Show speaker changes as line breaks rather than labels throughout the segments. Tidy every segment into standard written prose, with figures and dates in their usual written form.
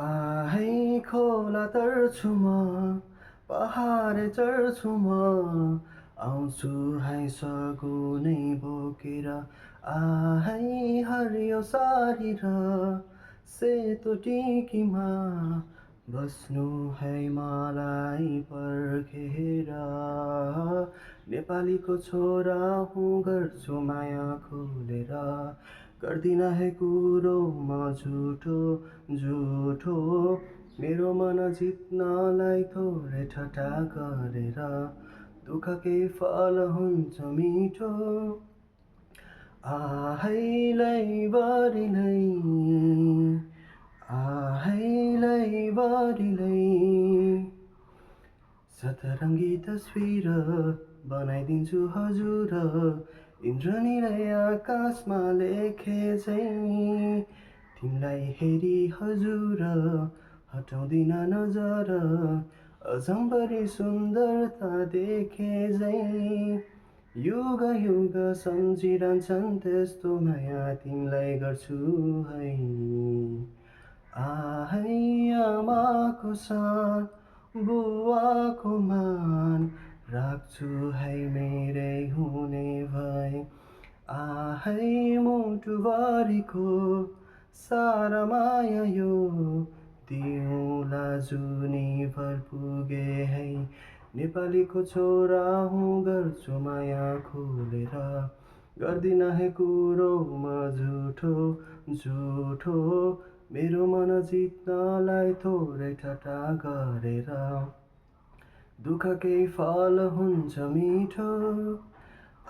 आहै खोला तर्छु म पहाड चढ्छु म आउँछु हाई सगुनै बोकेर आहै हरियो सारी र सेतो टिकीमा बस्नु है मलाई पर्खेर नेपालीको छोरा हुँ गर्छु माया खुलेर गर्दिन है कुरो म झुठो झुठो मेरो मन जित्नलाई थोरै ठट्टा गरेर दुःखकै फल हुन्छ मिठो आहैलै बरिलै आहैलै बरिलै सतरङ्गी तस्बिर बनाइदिन्छु हजुर इन्द्रनीलाई आकाशमा लेखे झैँ तिमीलाई हेरी हजुर हटाउँदिन नजर अझम्बरी सुन्दरता देखे झैँ युग युग सम्झिरहन्छन् त्यस्तो माया तिमीलाई गर्छु है आहै आमाको सान बुवाको मान राख्छु है मेरै हुने भए आहै मुटुभरिको सारा माया यो दिउँला जुनीभर पुगे है नेपालीको छोरा हुँ गर्छु माया खुलेर गर्दिन है कुरो म झुठो झुठो मेरो मन जित्नलाई थोरै ठट्टा गरेर दुःखकै फल हुन्छ मिठो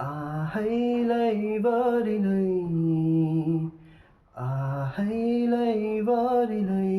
आहैलै बरिलै आहैलै बरिलै